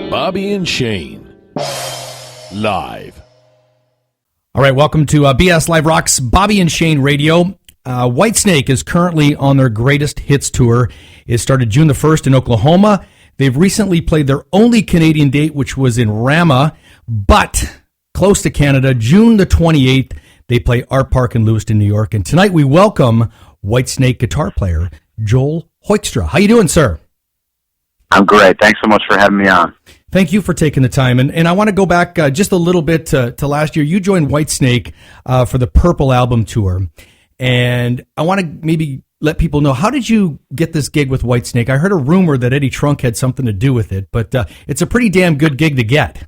Bobby and Shane, live. All right, welcome to BS Live Rock's Bobby and Shane Radio. Whitesnake is currently on their greatest hits tour. It started June the 1st in Oklahoma. They've recently played their only Canadian date, which was in Rama, but close to Canada, June the 28th, they play Art Park in Lewiston, New York. And tonight we welcome Whitesnake guitar player Joel Hoekstra. How you doing, sir? I'm great. Thanks so much for having me on. Thank you for taking the time. And I want to go back just a little bit to last year. You joined Whitesnake for the Purple album tour. And I want to maybe let people know, how did you get this gig with Whitesnake? I heard a rumor that Eddie Trunk had something to do with it, but it's a pretty damn good gig to get.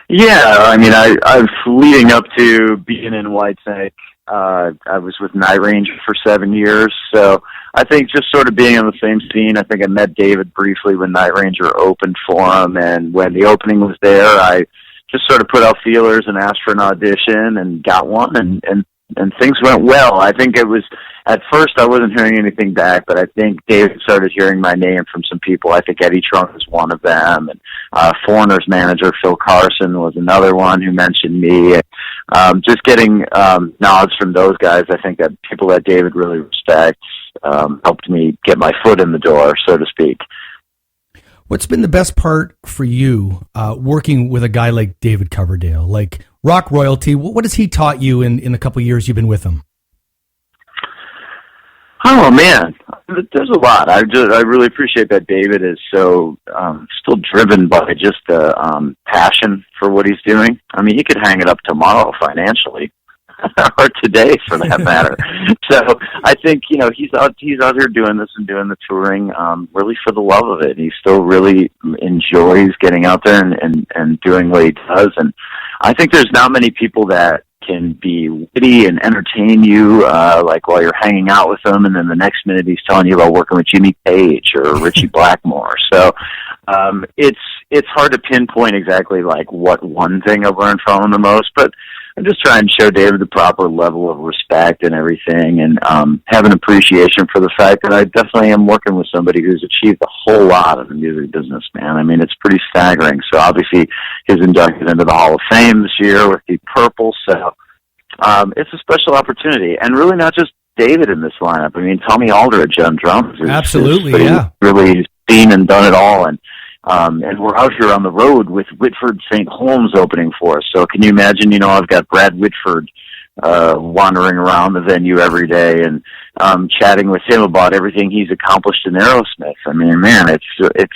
Yeah, I mean, I was leading up to being in Whitesnake. I was with Night Ranger for 7 years, so I think just sort of being on the same scene. I think I met David briefly when Night Ranger opened for him, and when the opening was there, I just sort of put out feelers and asked for an audition and got one, and things went well. I think it was, at first I wasn't hearing anything back, but I think David started hearing my name from some people. I think Eddie Trunk was one of them, and Foreigner's manager Phil Carson was another one who mentioned me. Just getting nods from those guys, I think that people that David really respects, helped me get my foot in the door, so to speak. What's been the best part for you working with a guy like David Coverdale, like rock royalty? What has he taught you in the couple of years you've been with him? Oh man, there's a lot. I really appreciate that David is so still driven by just the passion for what he's doing. I mean, he could hang it up tomorrow financially, or today for that matter. So I think, you know, he's out here doing this and doing the touring really for the love of it. He still really enjoys getting out there and doing what he does. And I think there's not many people that can be witty and entertain you, like while you're hanging out with them, and then the next minute he's telling you about working with Jimmy Page or Richie Blackmore. So it's hard to pinpoint exactly like what one thing I've learned from him the most, but I'm just trying to show David the proper level of respect and everything, and have an appreciation for the fact that I definitely am working with somebody who's achieved a whole lot in the music business, man. I mean, it's pretty staggering. So obviously he's inducted into the Hall of Fame this year with the Purple, so it's a special opportunity. And really not just David in this lineup. I mean, Tommy Aldridge on drums. Absolutely, yeah. Really seen and done it all, and we're out here on the road with Whitford St. Holmes opening for us. So can you imagine, you know, I've got Brad Whitford wandering around the venue every day and chatting with him about everything he's accomplished in Aerosmith. I mean, man, it's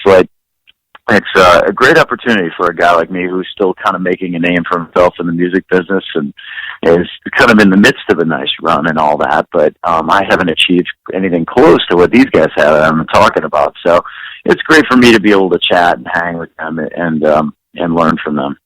a great opportunity for a guy like me who's still kind of making a name for himself in the music business and is kind of in the midst of a nice run and all that. But I haven't achieved anything close to what these guys have that I'm talking about. So it's great for me to be able to chat and hang with them and learn from them.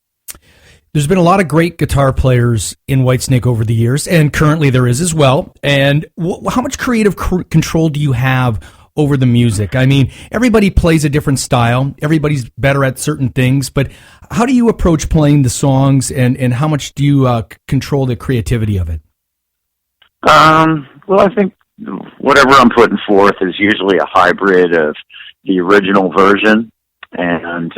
There's been a lot of great guitar players in Whitesnake over the years, and currently there is as well. And how much creative control do you have over the music? I mean, everybody plays a different style. Everybody's better at certain things, but how do you approach playing the songs, and how much do you control the creativity of it? Well, I think whatever I'm putting forth is usually a hybrid of the original version and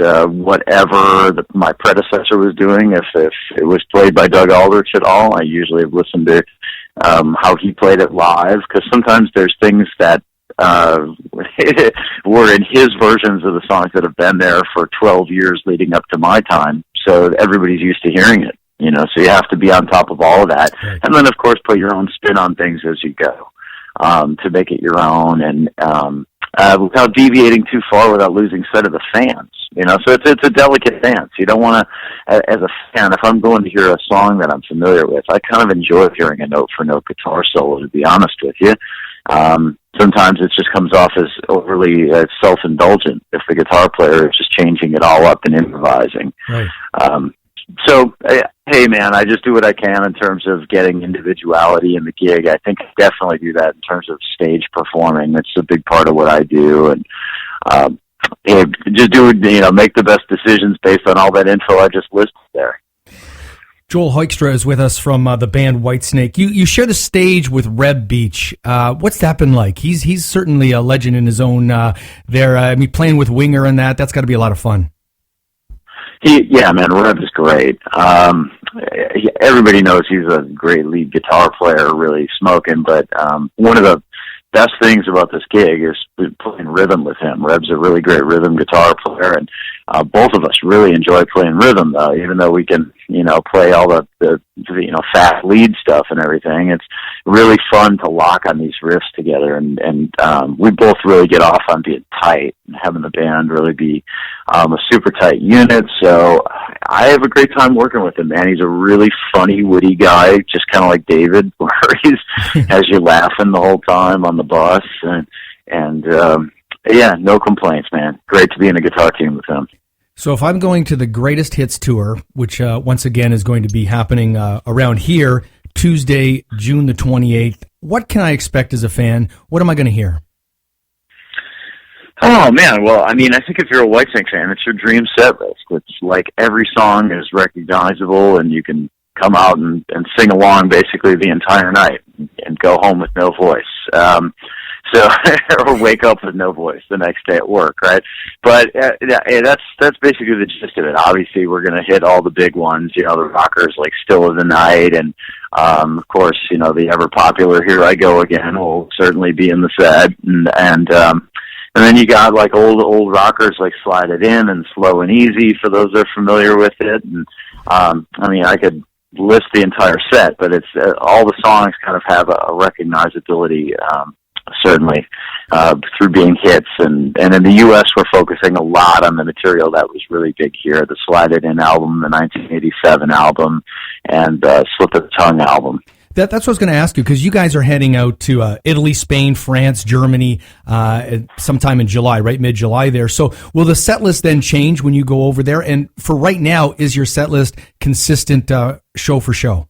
whatever my predecessor was doing. If it was played by Doug Aldrich at all, I usually have listened to how he played it live, because sometimes there's things that were in his versions of the songs that have been there for 12 years leading up to my time, so everybody's used to hearing it, you know, so you have to be on top of all of that. Right. And then of course put your own spin on things as you go, to make it your own, and without deviating too far, without losing sight of the fans, you know. So it's a delicate dance. You don't want to, as a fan, if I'm going to hear a song that I'm familiar with, I kind of enjoy hearing a note-for-note guitar solo, to be honest with you. Sometimes it just comes off as overly self-indulgent if the guitar player is just changing it all up and improvising. Right. So, hey, man, I just do what I can in terms of getting individuality in the gig. I think I definitely do that in terms of stage performing. That's a big part of what I do. And just do, you know, make the best decisions based on all that info I just listed there. Joel Hoekstra is with us from the band Whitesnake. You share the stage with Reb Beach. What's that been like? He's certainly a legend in his own there. I mean, playing with Winger and that's got to be a lot of fun. Yeah, man, Reb is great. Everybody knows he's a great lead guitar player, really smoking, but one of the best things about this gig is playing rhythm with him. Reb's a really great rhythm guitar player, and both of us really enjoy playing rhythm, even though we can, play all the fast lead stuff and everything. It's really fun to lock on these riffs together, and we both really get off on being tight and having the band really be a super tight unit. So I have a great time working with him, man. He's a really funny, witty guy, just kind of like David, where he's has you laughing the whole time on the bus, and yeah, no complaints, man. Great to be in a guitar team with him. So if I'm going to the Greatest Hits Tour, which once again is going to be happening around here, Tuesday, June the 28th, what can I expect as a fan? What am I going to hear? Oh, man. Well, I mean, I think if you're a Whitesnake fan, it's your dream set list. It's like every song is recognizable, and you can come out and sing along basically the entire night and go home with no voice. Or wake up with no voice the next day at work, right? But that's basically the gist of it. Obviously, we're going to hit all the big ones, the rockers like Still of the Night, and of course, the ever popular Here I Go Again will certainly be in the set, and then you got like old rockers like Slide It In and Slow and Easy for those that are familiar with it. And I mean, I could list the entire set, but it's all the songs kind of have a recognizability. Certainly, through being hits. And in the U.S., we're focusing a lot on the material that was really big here, the Slide It In album, the 1987 album, and Slip of the Tongue album. That's what I was going to ask you, because you guys are heading out to Italy, Spain, France, Germany, sometime in July, right? Mid-July there. So will the set list then change when you go over there? And for right now, is your set list consistent show for show?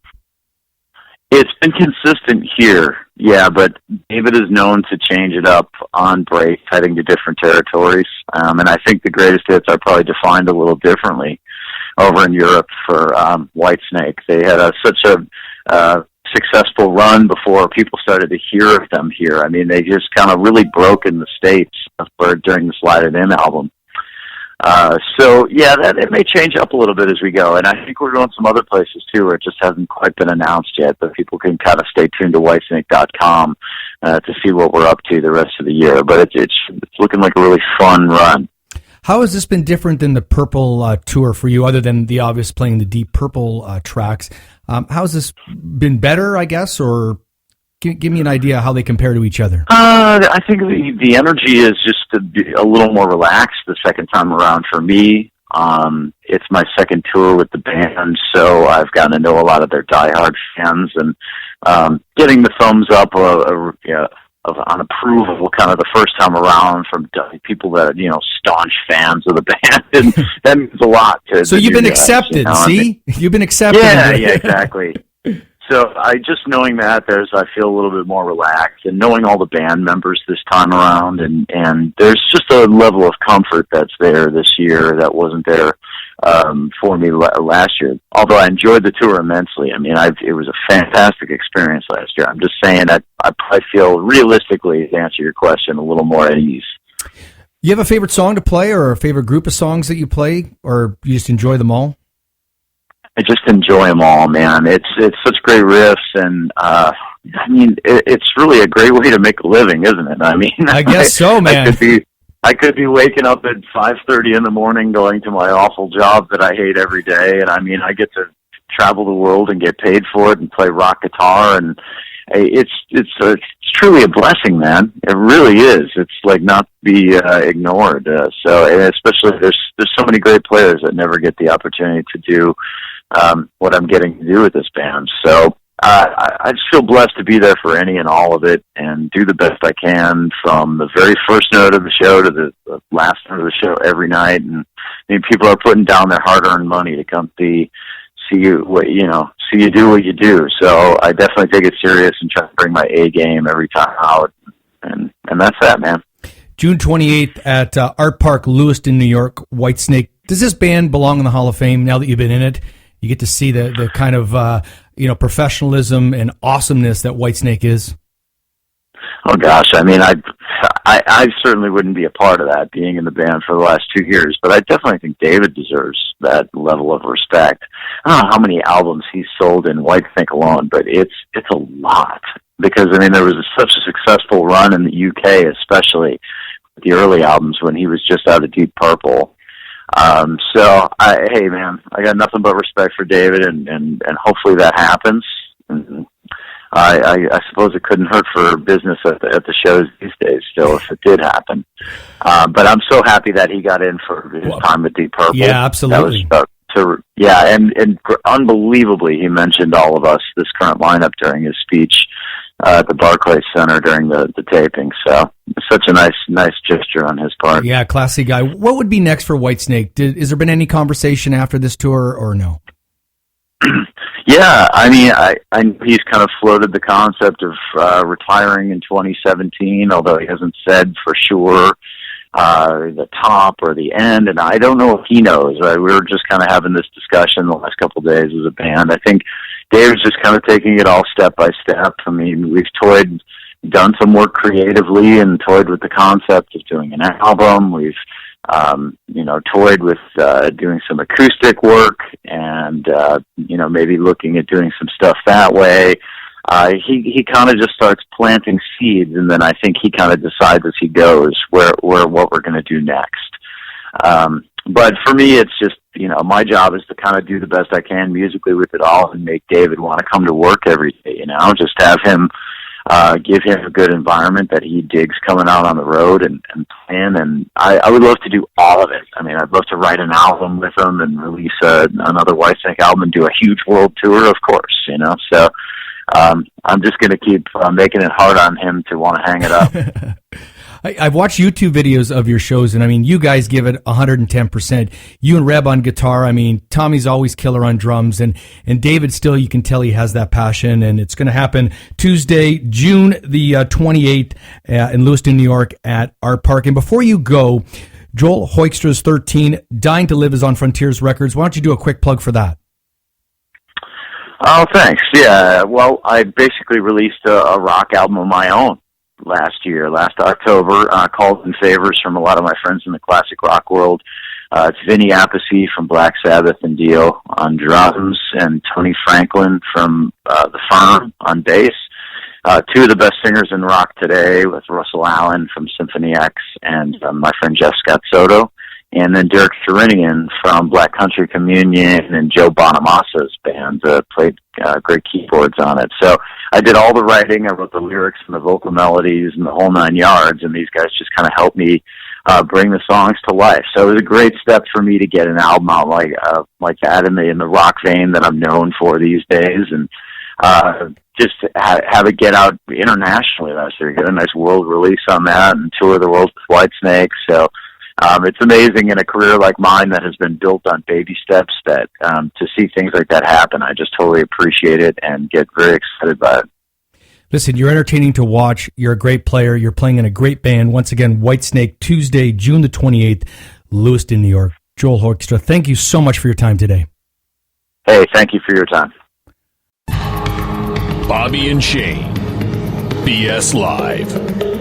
It's been consistent here, yeah, but David is known to change it up on break, heading to different territories. And I think the greatest hits are probably defined a little differently over in Europe for Whitesnake. They had such a successful run before people started to hear of them here. I mean, they just kind of really broke in the States during the Slide It In album. So yeah, it may change up a little bit as we go, and I think we're going some other places too, where it just hasn't quite been announced yet, but people can kind of stay tuned to whitesnake.com to see what we're up to the rest of the year. But it's looking like a really fun run. How has this been different than the Purple tour for you, other than the obvious playing the Deep Purple tracks? How has this been better, I guess, or give me an idea how they compare to each other? I think the energy is just a little more relaxed the second time around for me. It's my second tour with the band, so I've gotten to know a lot of their diehard fans, and getting the thumbs up on approval kind of the first time around from people that are, staunch fans of the band, and that means a lot to So you've been accepted, see? You've been accepted. Yeah, exactly. So just knowing that, I feel a little bit more relaxed, and knowing all the band members this time around, and there's just a level of comfort that's there this year that wasn't there for me last year. Although I enjoyed the tour immensely. I mean, it was a fantastic experience last year. I'm just saying that I probably feel, realistically, to answer your question, a little more at ease. You have a favorite song to play, or a favorite group of songs that you play, or you just enjoy them all? I just enjoy them all, man. It's such great riffs, and I mean, it's really a great way to make a living, isn't it? I mean, I guess so, man. I could be waking up at 5:30 in the morning, going to my awful job that I hate every day, and I mean, I get to travel the world and get paid for it and play rock guitar, and it's truly a blessing, man. It really is. It's like not to be ignored. So, and especially there's so many great players that never get the opportunity to do what I'm getting to do with this band. So I just feel blessed to be there for any and all of it, and do the best I can from the very first note of the show to the last note of the show every night. And I mean, people are putting down their hard-earned money to come see you do what you do. So I definitely take it serious and try to bring my A game every time out. And that's that, man. June 28th at Art Park, Lewiston, New York, Whitesnake. Does this band belong in the Hall of Fame now that you've been in it? you get to see the kind of professionalism and awesomeness that Whitesnake is. Oh gosh, I mean, I certainly wouldn't be a part of that, being in the band for the last 2 years, but I definitely think David deserves that level of respect. I don't know how many albums he's sold in Whitesnake alone, but it's a lot. Because, I mean, there was such a successful run in the UK, especially with the early albums when he was just out of Deep Purple. Hey man, I got nothing but respect for David, and hopefully that happens. And I suppose it couldn't hurt for business at the shows these days still, if it did happen. But I'm so happy that he got in for his time at Deep Purple. Yeah, absolutely. That was and unbelievably, he mentioned all of us, this current lineup, during his speech at the Barclays Center during the taping. So it's such a nice gesture on his part. Yeah, classy guy. What would be next for Whitesnake? Has there been any conversation after this tour, or no? Yeah, I mean, I he's kind of floated the concept of retiring in 2017, although he hasn't said for sure the top or the end, and I don't know if he knows. Right? We were just kind of having this discussion the last couple of days as a band. I think Dave's just kind of taking it all step by step. I mean, we've done some work creatively and toyed with the concept of doing an album. We've toyed with doing some acoustic work and maybe looking at doing some stuff that way. He kind of just starts planting seeds, and then I think he kind of decides as he goes what we're going to do next. But for me, it's just, my job is to kind of do the best I can musically with it all and make David want to come to work every day, just have him, give him a good environment that he digs coming out on the road and playing. And I would love to do all of it. I mean, I'd love to write an album with him and release another Whitesnake album and do a huge world tour, of course, So I'm just going to keep making it hard on him to want to hang it up. I've watched YouTube videos of your shows, and I mean, you guys give it 110%. You and Reb on guitar. I mean, Tommy's always killer on drums, and David still, you can tell he has that passion, and it's going to happen Tuesday, June the 28th in Lewiston, New York at Art Park. And before you go, Joel Hoekstra's 13, Dying to Live is on Frontiers Records. Why don't you do a quick plug for that? Oh, thanks. Yeah, well, I basically released a rock album of my own last October, calls and favors from a lot of my friends in the classic rock world. It's Vinny Appice from Black Sabbath and Dio on drums, and Tony Franklin from The Firm on bass. Two of the best singers in rock today, with Russell Allen from Symphony X and my friend Jeff Scott Soto. And then Derek Sherinian from Black Country Communion and Joe Bonamassa's band played great keyboards on it. So I did all the writing. I wrote the lyrics and the vocal melodies and the whole 9 yards, and these guys just kind of helped me bring the songs to life. So it was a great step for me to get an album out like that in the rock vein that I'm known for these days, and just have it get out internationally last year. Get a nice world release on that and tour the world with Whitesnake. So it's amazing in a career like mine that has been built on baby steps that to see things like that happen, I just totally appreciate it and get very excited by it. Listen, you're entertaining to watch. You're a great player. You're playing in a great band. Once again, Whitesnake, Tuesday, June the 28th, Lewiston, New York. Joel Hoekstra, thank you so much for your time today. Hey, thank you for your time. Bobby and Shane, BS Live.